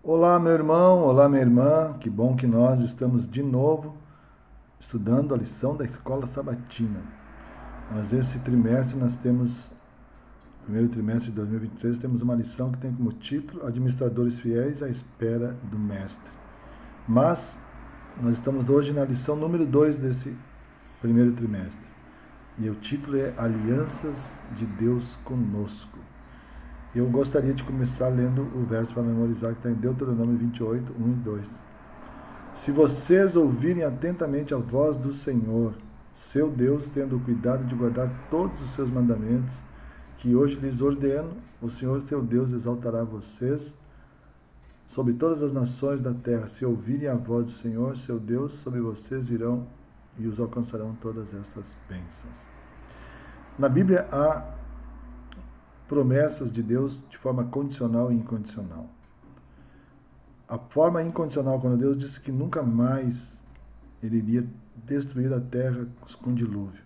Olá, meu irmão, olá, minha irmã. Que bom que nós estamos de novo estudando a lição da Escola Sabatina. Mas esse trimestre nós temos, primeiro trimestre de 2023, temos uma lição que tem como título Administradores Fiéis à Espera do Mestre. Mas nós estamos hoje na lição número 2 desse primeiro trimestre. E o título é Alianças de Deus Conosco. Eu gostaria de começar lendo o verso para memorizar, que está em Deuteronômio 28, 1 e 2. Se vocês ouvirem atentamente a voz do Senhor, seu Deus, tendo o cuidado de guardar todos os seus mandamentos, que hoje lhes ordeno, o Senhor teu Deus exaltará vocês sobre todas as nações da terra. Se ouvirem a voz do Senhor, seu Deus, sobre vocês virão e os alcançarão todas estas bênçãos. Na Bíblia há promessas de Deus de forma condicional e incondicional. A forma incondicional, quando Deus disse que nunca mais ele iria destruir a terra com dilúvio.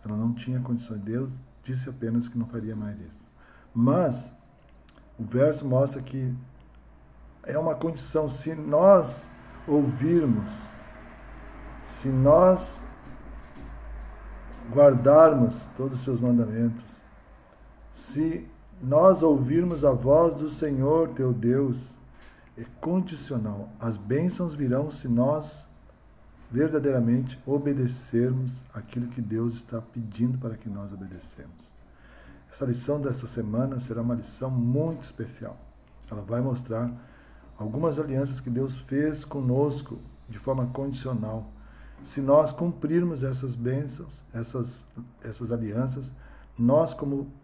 Ela não tinha condições. Deus disse apenas que não faria mais isso. Mas o verso mostra que é uma condição. Se nós ouvirmos, se nós guardarmos todos os seus mandamentos, se nós ouvirmos a voz do Senhor teu Deus, é condicional. As bênçãos virão se nós verdadeiramente obedecermos aquilo que Deus está pedindo para que nós obedecemos. Essa lição dessa semana será uma lição muito especial. Ela vai mostrar algumas alianças que Deus fez conosco de forma condicional. Se nós cumprirmos essas bênçãos, essas alianças, nós como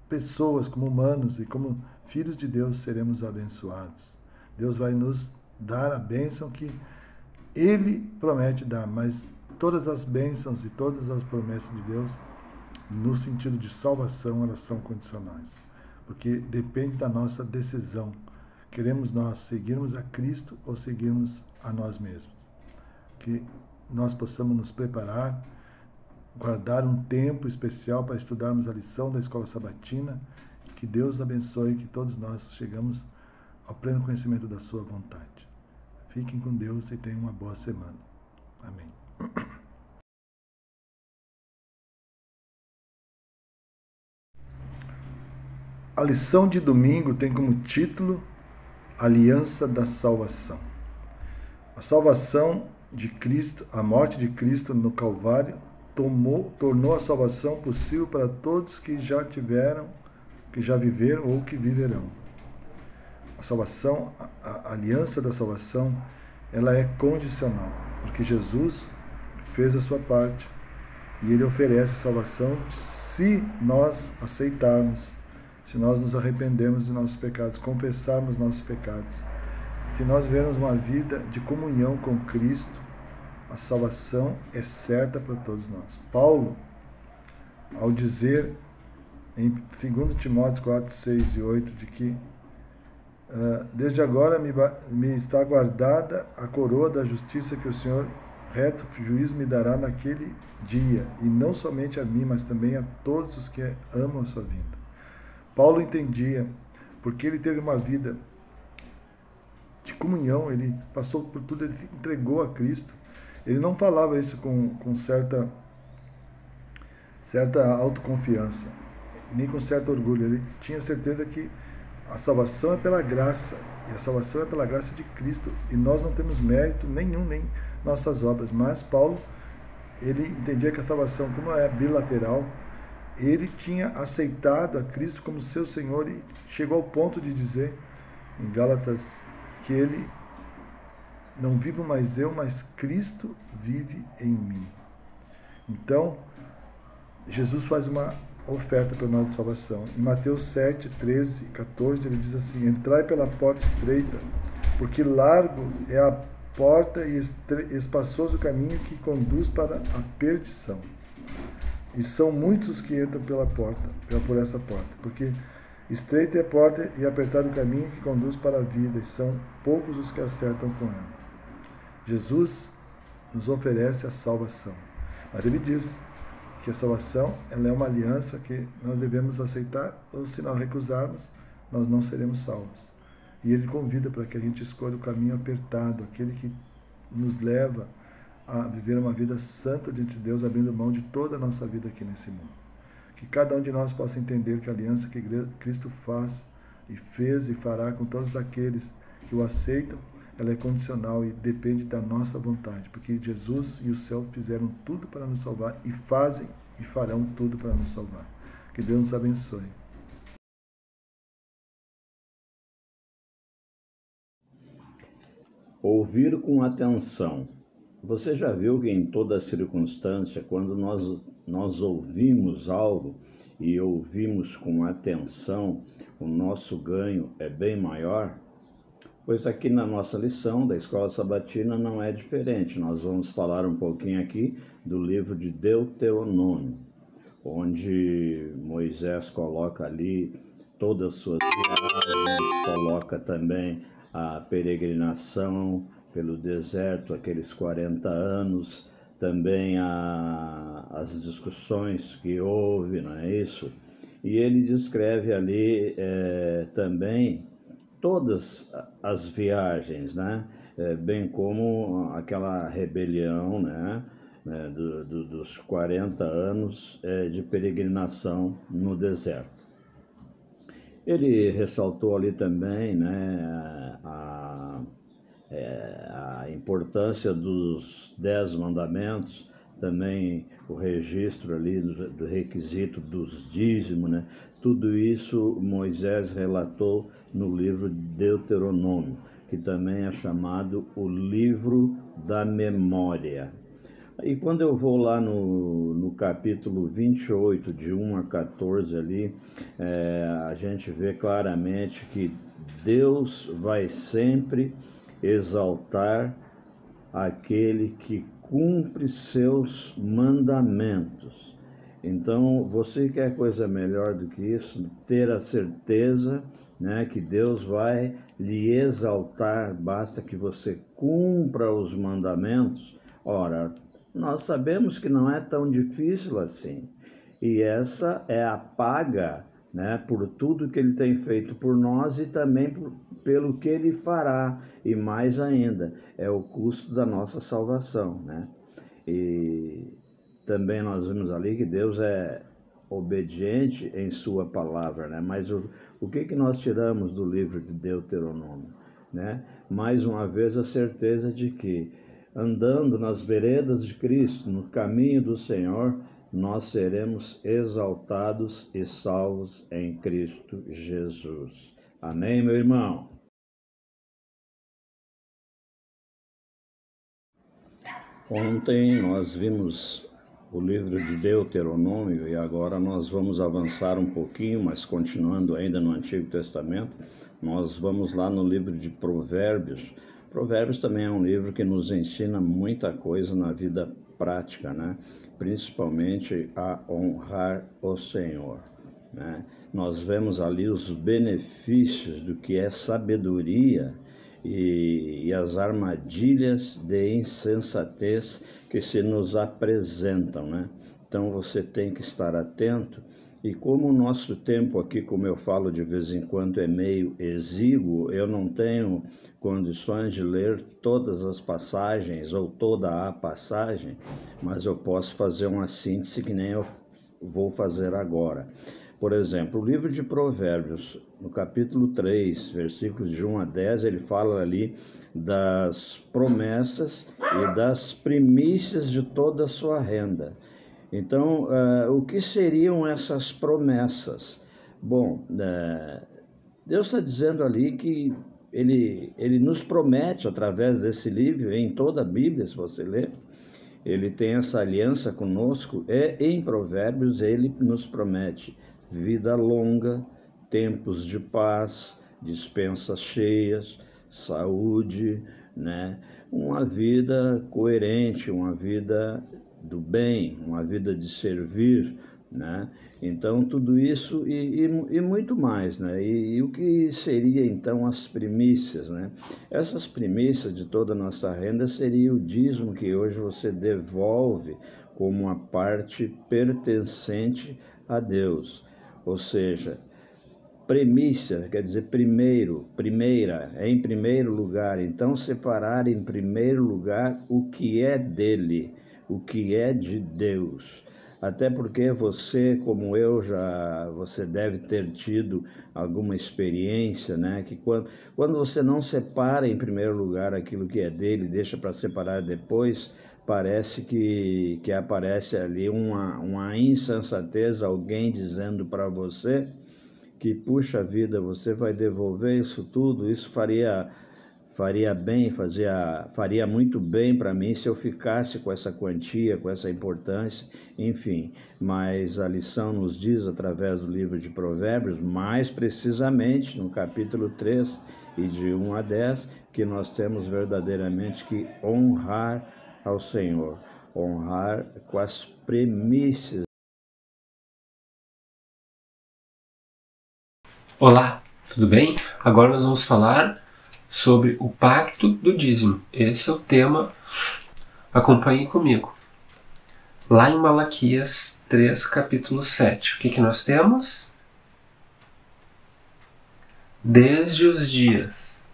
pessoas, como humanos e como filhos de Deus seremos abençoados. Deus vai nos dar a bênção que Ele promete dar, mas todas as bênçãos e todas as promessas de Deus, no sentido de salvação, elas são condicionais, porque depende da nossa decisão. Queremos nós seguirmos a Cristo ou seguirmos a nós mesmos? Que nós possamos nos preparar, guardar um tempo especial para estudarmos a lição da Escola Sabatina. Que Deus abençoe, que todos nós chegamos ao pleno conhecimento da sua vontade. Fiquem com Deus e tenham uma boa semana. Amém. A lição de domingo tem como título Aliança da Salvação. A salvação de Cristo, a morte de Cristo no Calvário, tornou a salvação possível para todos que já tiveram, que já viveram ou que viverão. A salvação, a aliança da salvação, ela é condicional, porque Jesus fez a sua parte e Ele oferece a salvação se nós aceitarmos, se nós nos arrependermos de nossos pecados, confessarmos nossos pecados, se nós vivermos uma vida de comunhão com Cristo. A salvação é certa para todos nós. Paulo, ao dizer em 2 Timóteo 4, 6 e 8, de que desde agora me está guardada a coroa da justiça que o Senhor, reto juiz, me dará naquele dia, e não somente a mim, mas também a todos os que amam a sua vinda. Paulo entendia, porque ele teve uma vida de comunhão, ele passou por tudo, ele entregou a Cristo. Ele não falava isso com certa autoconfiança, nem com certo orgulho. Ele tinha certeza que a salvação é pela graça, e a salvação é pela graça de Cristo, e nós não temos mérito nenhum, nem nossas obras. Mas Paulo, ele entendia que a salvação, como é bilateral, ele tinha aceitado a Cristo como seu Senhor e chegou ao ponto de dizer em Gálatas que ele: não vivo mais eu, mas Cristo vive em mim. Então, Jesus faz uma oferta para nós de salvação. Em Mateus 7, 13 e 14, ele diz assim: entrai pela porta estreita, porque largo é a porta e espaçoso o caminho que conduz para a perdição. E são muitos os que entram por essa porta, porque estreita é a porta e apertado o caminho que conduz para a vida, e são poucos os que acertam com ela. Jesus nos oferece a salvação, mas ele diz que a salvação, ela é uma aliança que nós devemos aceitar, ou se nós recusarmos, nós não seremos salvos. E Ele convida para que a gente escolha o caminho apertado, aquele que nos leva a viver uma vida santa diante de Deus, abrindo mão de toda a nossa vida aqui nesse mundo. Que cada um de nós possa entender que a aliança que Cristo faz e fez e fará com todos aqueles que o aceitam, ela é condicional e depende da nossa vontade, porque Jesus e o céu fizeram tudo para nos salvar e fazem e farão tudo para nos salvar. Que Deus nos abençoe. Ouvir com atenção. Você já viu que em toda circunstância, quando nós ouvimos algo e ouvimos com atenção, o nosso ganho é bem maior? Pois aqui na nossa lição da Escola Sabatina não é diferente. Nós vamos falar um pouquinho aqui do livro de Deuteronômio, onde Moisés coloca ali todas as suas viagens, coloca também a peregrinação pelo deserto, aqueles 40 anos, também as discussões que houve, não é isso? E ele descreve ali também todas as viagens, né? Bem como aquela rebelião, né? Dos 40 anos de peregrinação no deserto. Ele ressaltou ali também, né, a importância dos 10 mandamentos, também o registro ali do requisito dos dízimos, né? Tudo isso Moisés relatou no livro de Deuteronômio, que também é chamado o livro da memória. E quando eu vou lá no capítulo 28, de 1 a 14 ali, a gente vê claramente que Deus vai sempre exaltar aquele que cumpre seus mandamentos. Então, você quer coisa melhor do que isso? Ter a certeza, né, que Deus vai lhe exaltar, basta que você cumpra os mandamentos. Ora, nós sabemos que não é tão difícil assim. E essa é a paga, né, por tudo que Ele tem feito por nós e também pelo que Ele fará. E mais ainda, é o custo da nossa salvação, né? E também nós vimos ali que Deus é obediente em sua palavra, né? Mas o que nós tiramos do livro de Deuteronômio, né? Mais uma vez a certeza de que andando nas veredas de Cristo, no caminho do Senhor, nós seremos exaltados e salvos em Cristo Jesus. Amém, meu irmão? Ontem nós vimos o livro de Deuteronômio e agora nós vamos avançar um pouquinho, mas continuando ainda no Antigo Testamento, nós vamos lá no livro de Provérbios. Provérbios também é um livro que nos ensina muita coisa na vida prática, né? Principalmente a honrar o Senhor, né? Nós vemos ali os benefícios do que é sabedoria e as armadilhas de insensatez que se nos apresentam, né? Então você tem que estar atento. E como o nosso tempo aqui, como eu falo de vez em quando, é meio exíguo, eu não tenho condições de ler todas as passagens ou toda a passagem, mas eu posso fazer uma síntese que nem eu vou fazer agora. Por exemplo, o livro de Provérbios, no capítulo 3, versículos de 1 a 10, ele fala ali das promessas e das primícias de toda a sua renda. Então, o que seriam essas promessas? Bom, Deus está dizendo ali que ele nos promete, através desse livro, em toda a Bíblia, se você ler, ele tem essa aliança conosco, em Provérbios ele nos promete vida longa, tempos de paz, dispensas cheias, saúde, né? Uma vida coerente, uma vida do bem, uma vida de servir, né? Então tudo isso e muito mais, né? E o que seria então as primícias, né? Essas primícias de toda a nossa renda seria o dízimo que hoje você devolve como uma parte pertencente a Deus. Ou seja, Premissa, quer dizer primeiro, primeira, é em primeiro lugar. Então, separar em primeiro lugar o que é dele, o que é de Deus. Até porque você, como eu, você deve ter tido alguma experiência, né? Que quando você não separa em primeiro lugar aquilo que é dele, deixa para separar depois, parece que aparece ali uma insensatez, alguém dizendo para você que, puxa vida, você vai devolver isso tudo, isso faria muito bem para mim se eu ficasse com essa quantia, com essa importância, enfim. Mas a lição nos diz, através do livro de Provérbios, mais precisamente no capítulo 3 e de 1 a 10, que nós temos verdadeiramente que honrar ao Senhor, honrar com as premissas. Olá, tudo bem? Agora nós vamos falar sobre o pacto do dízimo. Esse é o tema, acompanhe comigo. Lá em Malaquias 3, capítulo 7, o que nós temos? Desde os dias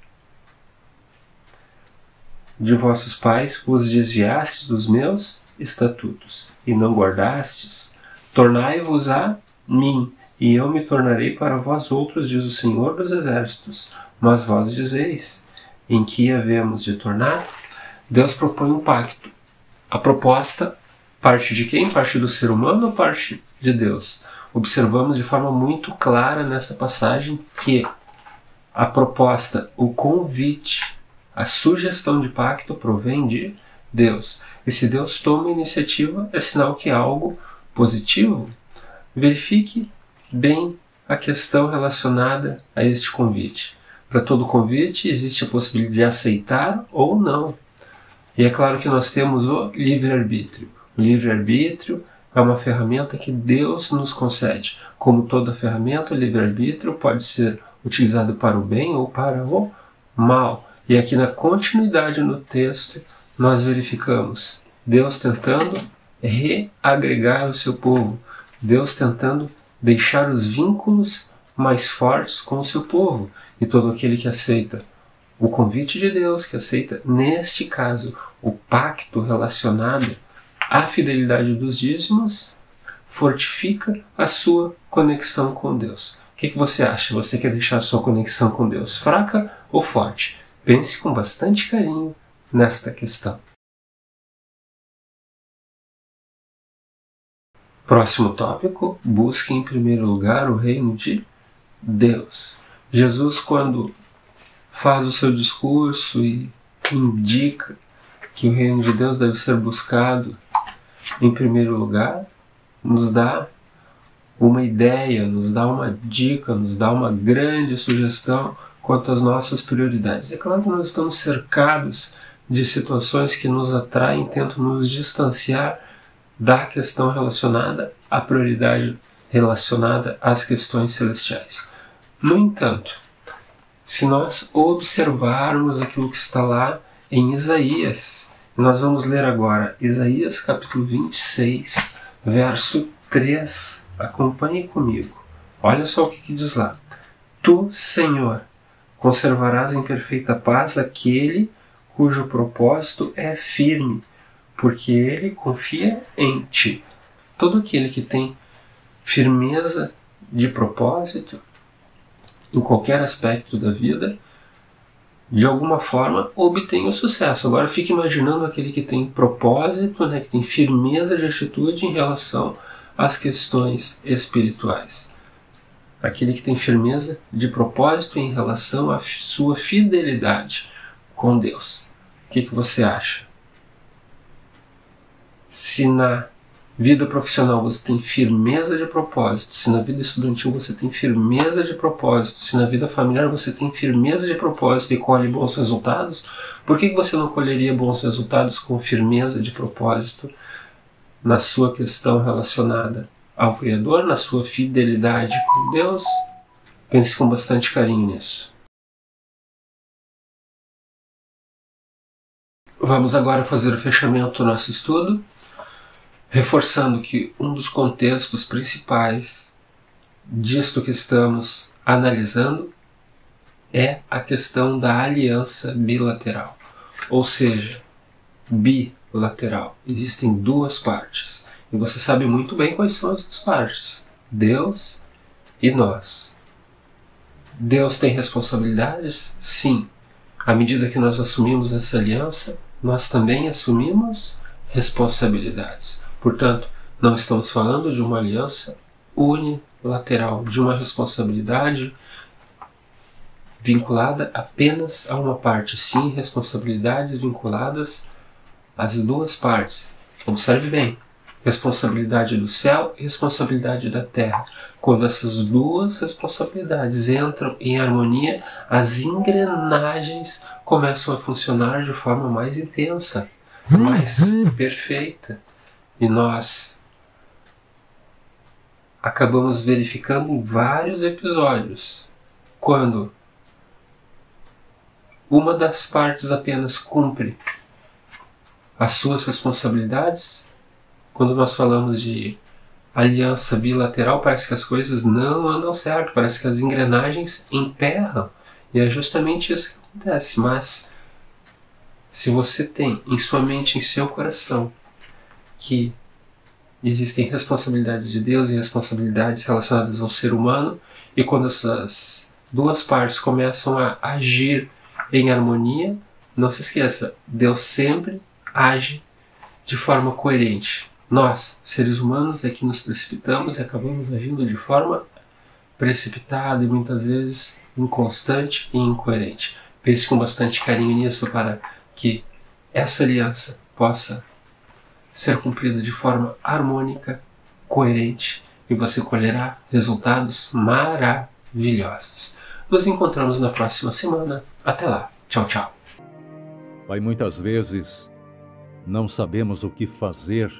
de vossos pais vos desviastes dos meus estatutos e não guardastes, tornai-vos a mim, e eu me tornarei para vós outros, diz o Senhor dos Exércitos. Mas vós dizeis, em que havemos de tornar? Deus propõe um pacto. A proposta parte de quem? Parte do ser humano ou parte de Deus? Observamos de forma muito clara nessa passagem que a proposta, o convite, a sugestão de pacto provém de Deus. E se Deus toma a iniciativa, é sinal que é algo positivo. Verifique bem a questão relacionada a este convite. Para todo convite existe a possibilidade de aceitar ou não. E é claro que nós temos o livre-arbítrio. O livre-arbítrio é uma ferramenta que Deus nos concede. Como toda ferramenta, o livre-arbítrio pode ser utilizado para o bem ou para o mal. E aqui na continuidade no texto, nós verificamos Deus tentando reagregar o seu povo. Deus tentando deixar os vínculos mais fortes com o seu povo. E todo aquele que aceita o convite de Deus, que aceita, neste caso, o pacto relacionado à fidelidade dos dízimos, fortifica a sua conexão com Deus. O que você acha? Você quer deixar a sua conexão com Deus fraca ou forte? Pense com bastante carinho nesta questão. Próximo tópico, busque em primeiro lugar o reino de Deus. Jesus, quando faz o seu discurso e indica que o reino de Deus deve ser buscado em primeiro lugar, nos dá uma ideia, nos dá uma dica, nos dá uma grande sugestão quanto às nossas prioridades. É claro que nós estamos cercados de situações que nos atraem, tentam nos distanciar da questão relacionada à prioridade relacionada às questões celestiais. No entanto, se nós observarmos aquilo que está lá em Isaías, nós vamos ler agora Isaías capítulo 26, verso 3. Acompanhe comigo. Olha só o que diz lá. Tu, Senhor, conservarás em perfeita paz aquele cujo propósito é firme, porque ele confia em ti. Todo aquele que tem firmeza de propósito em qualquer aspecto da vida, de alguma forma obtém o sucesso. Agora fique imaginando aquele que tem propósito, né, que tem firmeza de atitude em relação às questões espirituais. Aquele que tem firmeza de propósito em relação à sua fidelidade com Deus. O que você acha? Se na vida profissional você tem firmeza de propósito, se na vida estudantil você tem firmeza de propósito, se na vida familiar você tem firmeza de propósito e colhe bons resultados, por que você não colheria bons resultados com firmeza de propósito na sua questão relacionada ao Criador, na sua fidelidade com Deus? Pense com bastante carinho nisso. Vamos agora fazer o fechamento do nosso estudo, reforçando que um dos contextos principais disto que estamos analisando é a questão da aliança bilateral. Ou seja, bilateral. Existem duas partes. E você sabe muito bem quais são as duas partes. Deus e nós. Deus tem responsabilidades? Sim. À medida que nós assumimos essa aliança, nós também assumimos responsabilidades. Portanto, não estamos falando de uma aliança unilateral, de uma responsabilidade vinculada apenas a uma parte. Sim, responsabilidades vinculadas às duas partes. Observe bem. Responsabilidade do céu e responsabilidade da terra. Quando essas duas responsabilidades entram em harmonia, as engrenagens começam a funcionar de forma mais intensa, mais perfeita. E nós acabamos verificando em vários episódios, quando uma das partes apenas cumpre as suas responsabilidades. Quando nós falamos de aliança bilateral, parece que as coisas não andam certo, parece que as engrenagens emperram. E é justamente isso que acontece. Mas se você tem em sua mente, em seu coração, que existem responsabilidades de Deus e responsabilidades relacionadas ao ser humano, e quando essas duas partes começam a agir em harmonia, não se esqueça, Deus sempre age de forma coerente. Nós, seres humanos, é que nos precipitamos e acabamos agindo de forma precipitada e muitas vezes inconstante e incoerente. Pense com bastante carinho nisso para que essa aliança possa ser cumprida de forma harmônica, coerente, e você colherá resultados maravilhosos. Nos encontramos na próxima semana. Até lá. Tchau, tchau. Pai, muitas vezes não sabemos o que fazer,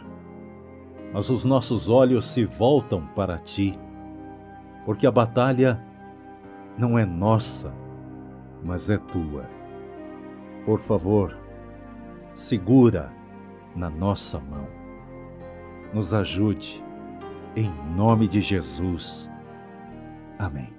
mas os nossos olhos se voltam para Ti, porque a batalha não é nossa, mas é Tua. Por favor, segura na nossa mão. Nos ajude, em nome de Jesus. Amém.